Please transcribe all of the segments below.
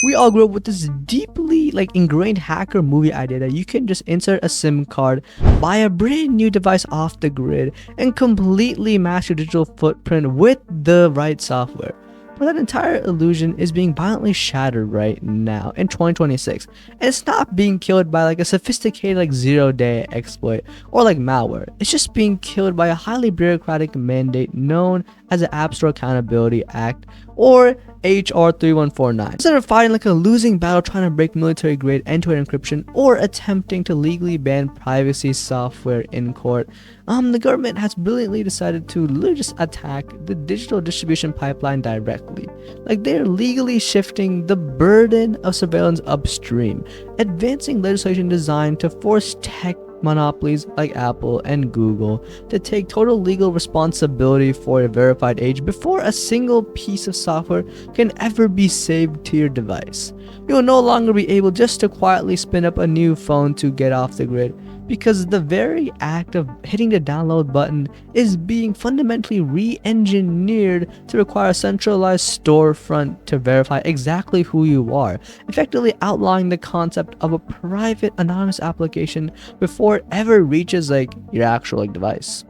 We all grew up with this deeply ingrained hacker movie idea that you can just insert a SIM card, buy a brand new device off the grid, and completely mask your digital footprint with the right software. But that entire illusion is being violently shattered right now in 2026, and it's not being killed by a sophisticated zero-day exploit or malware. It's just being killed by a highly bureaucratic mandate known as the App Store Accountability Act, or HR 3149. Instead of fighting a losing battle trying to break military-grade end-to-end encryption or attempting to legally ban privacy software in court, the government has brilliantly decided to literally just attack the digital distribution pipeline directly. They're legally shifting the burden of surveillance upstream, advancing legislation designed to force tech monopolies like Apple and Google to take total legal responsibility for a verified age before a single piece of software can ever be saved to your device. You will no longer be able just to quietly spin up a new phone to get off the grid, because the very act of hitting the download button is being fundamentally re-engineered to require a centralized storefront to verify exactly who you are, effectively outlawing the concept of a private anonymous application before it ever reaches your actual device.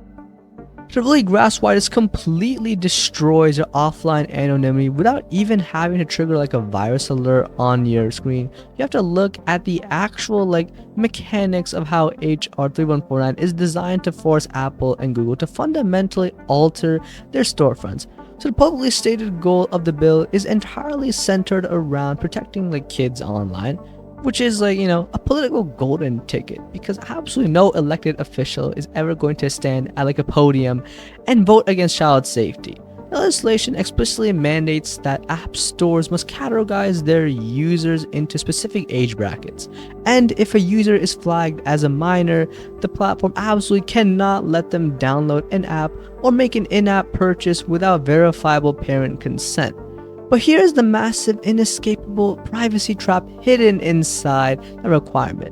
To really grasp why this completely destroys your offline anonymity without even having to trigger a virus alert on your screen, you have to look at the actual mechanics of how HR 3149 is designed to force Apple and Google to fundamentally alter their storefronts. So the publicly stated goal of the bill is entirely centered around protecting kids online, which is a political golden ticket, because absolutely no elected official is ever going to stand at a podium and vote against child safety. The legislation explicitly mandates that app stores must categorize their users into specific age brackets, and if a user is flagged as a minor, the platform absolutely cannot let them download an app or make an in-app purchase without verifiable parent consent. But here's the massive, inescapable privacy trap hidden inside the requirement.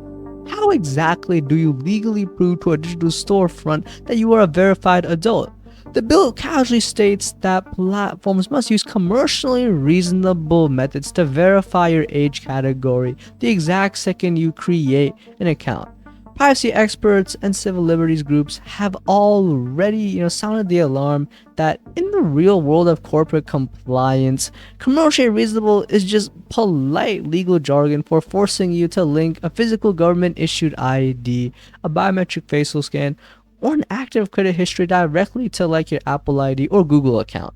How exactly do you legally prove to a digital storefront that you are a verified adult? The bill casually states that platforms must use commercially reasonable methods to verify your age category the exact second you create an account. Privacy experts and civil liberties groups have already, sounded the alarm that in the real world of corporate compliance, commercially reasonable is just polite legal jargon for forcing you to link a physical government-issued ID, a biometric facial scan, or an active credit history directly to your Apple ID or Google account.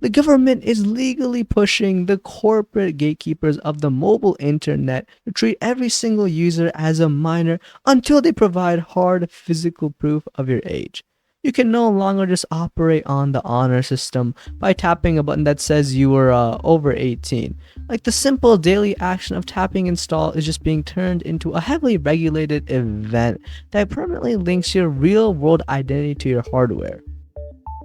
The government is legally pushing the corporate gatekeepers of the mobile internet to treat every single user as a minor until they provide hard physical proof of your age. You can no longer just operate on the honor system by tapping a button that says you were over 18. The simple daily action of tapping install is just being turned into a heavily regulated event that permanently links your real world identity to your hardware.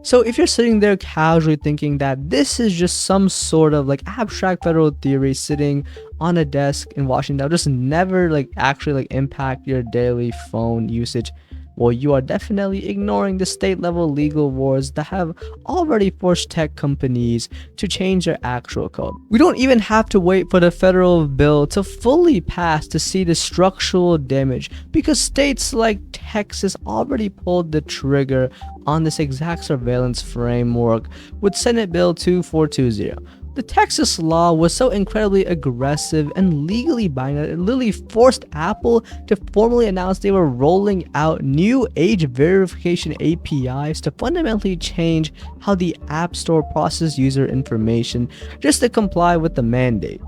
So if you're sitting there casually thinking that this is just some sort of abstract federal theory sitting on a desk in Washington that'll just never actually impact your daily phone usage, well, you are definitely ignoring the state level legal wars that have already forced tech companies to change their actual code. We don't even have to wait for the federal bill to fully pass to see the structural damage, because states like Texas already pulled the trigger on this exact surveillance framework with Senate Bill 2420. The Texas law was so incredibly aggressive and legally binding that it literally forced Apple to formally announce they were rolling out new age verification APIs to fundamentally change how the App Store processes user information just to comply with the mandate.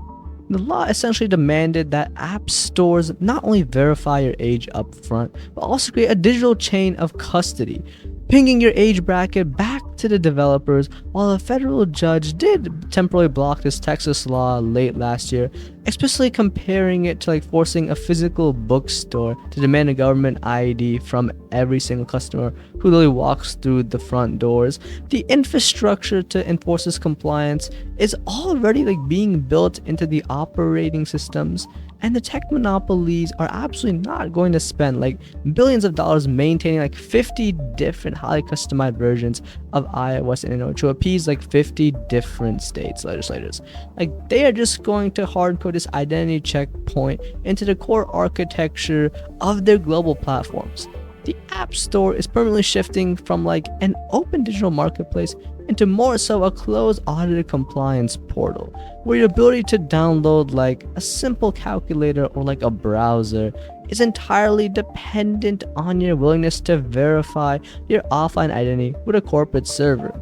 The law essentially demanded that app stores not only verify your age up front, but also create a digital chain of custody, pinging your age bracket back to the developers. While a federal judge did temporarily block this Texas law late last year, especially comparing it to like forcing a physical bookstore to demand a government ID from every single customer who literally walks through the front doors. The infrastructure to enforce this compliance is already like being built into the operating systems, and the tech monopolies are absolutely not going to spend like billions of dollars maintaining like 50 different highly customized versions of iOS and Android to appease like 50 different states legislators. Like, they are just going to hardcode this identity checkpoint into the core architecture of their global platforms. The App Store is permanently shifting from like an open digital marketplace into more so a closed audited compliance portal, where your ability to download like a simple calculator or like a browser is entirely dependent on your willingness to verify your offline identity with a corporate server.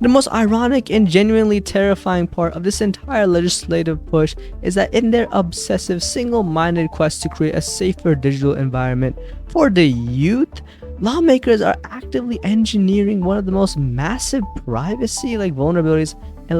The most ironic and genuinely terrifying part of this entire legislative push is that in their obsessive, single-minded quest to create a safer digital environment for the youth, lawmakers are actively engineering one of the most massive privacy vulnerabilities in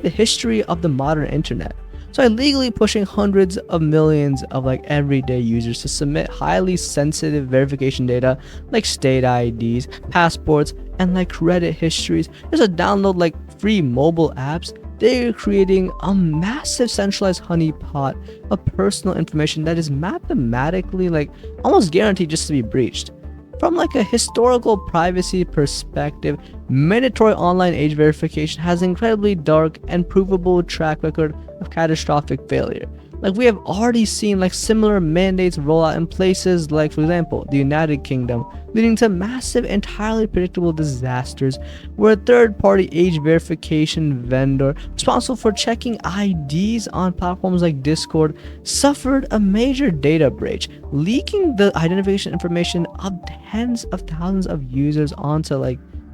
the history of the modern internet. So illegally pushing hundreds of millions of everyday users to submit highly sensitive verification data like state IDs, passports, and credit histories just to download free mobile apps. They're creating a massive centralized honeypot of personal information that is mathematically almost guaranteed just to be breached. From a historical privacy perspective, mandatory online age verification has an incredibly dark and provable track record of catastrophic failure. We have already seen similar mandates roll out in places for example, the United Kingdom, leading to massive, entirely predictable disasters where a third-party age verification vendor responsible for checking IDs on platforms like Discord suffered a major data breach, leaking the identification information of tens of thousands of users onto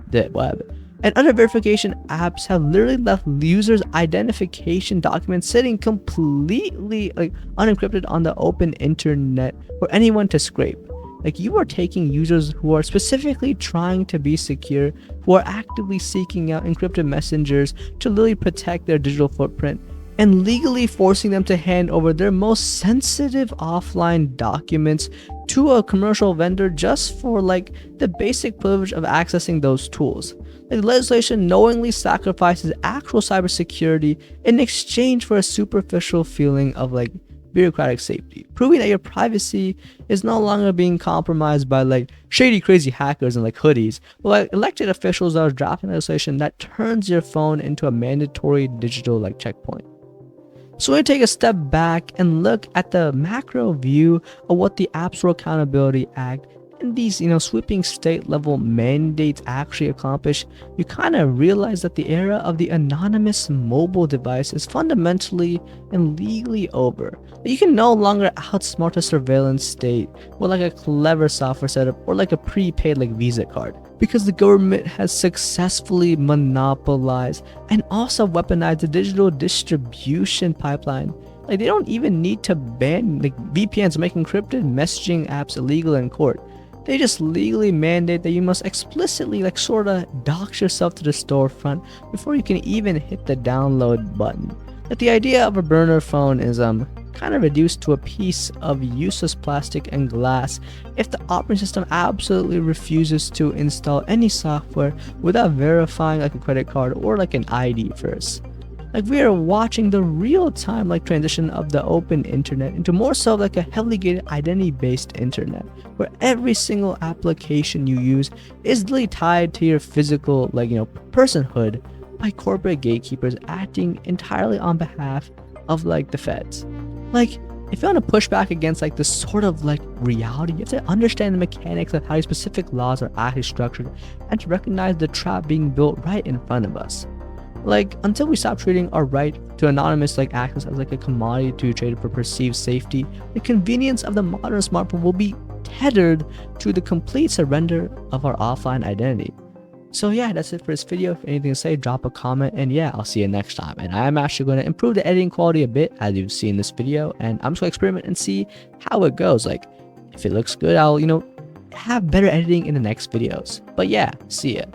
the web. And other verification apps have literally left users' identification documents sitting completely unencrypted on the open internet for anyone to scrape. You are taking users who are specifically trying to be secure, who are actively seeking out encrypted messengers to literally protect their digital footprint, and legally forcing them to hand over their most sensitive offline documents to a commercial vendor just for the basic privilege of accessing those tools. The legislation knowingly sacrifices actual cybersecurity in exchange for a superficial feeling of bureaucratic safety, proving that your privacy is no longer being compromised by shady crazy hackers and hoodies, but elected officials that are drafting legislation that turns your phone into a mandatory digital checkpoint. So we're going to take a step back and look at the macro view of what the App Store Accountability Act and these sweeping state level mandates actually accomplish. You kind of realize that the era of the anonymous mobile device is fundamentally and legally over. You can no longer outsmart a surveillance state with a clever software setup or a prepaid Visa card, because the government has successfully monopolized and also weaponized the digital distribution pipeline. They don't even need to ban VPNs, make encrypted messaging apps illegal in court. They just legally mandate that you must explicitly sorta dox yourself to the storefront before you can even hit the download button. The idea of a burner phone is kind of reduced to a piece of useless plastic and glass if the operating system absolutely refuses to install any software without verifying a credit card or an ID first. We are watching the real-time transition of the open internet into more so a heavily gated identity-based internet, where every single application you use is really tied to your physical personhood by corporate gatekeepers acting entirely on behalf of the feds. If you want to push back against this sort of reality, you have to understand the mechanics of how these specific laws are actually structured and to recognize the trap being built right in front of us. Until we stop treating our right to anonymous access as a commodity to be traded for perceived safety, the convenience of the modern smartphone will be tethered to the complete surrender of our offline identity. So yeah, that's it for this video. If anything to say, drop a comment, and yeah, I'll see you next time. And I am actually going to improve the editing quality a bit, as you've seen in this video, and I'm just going to experiment and see how it goes. If it looks good, I'll have better editing in the next videos. But yeah, see ya.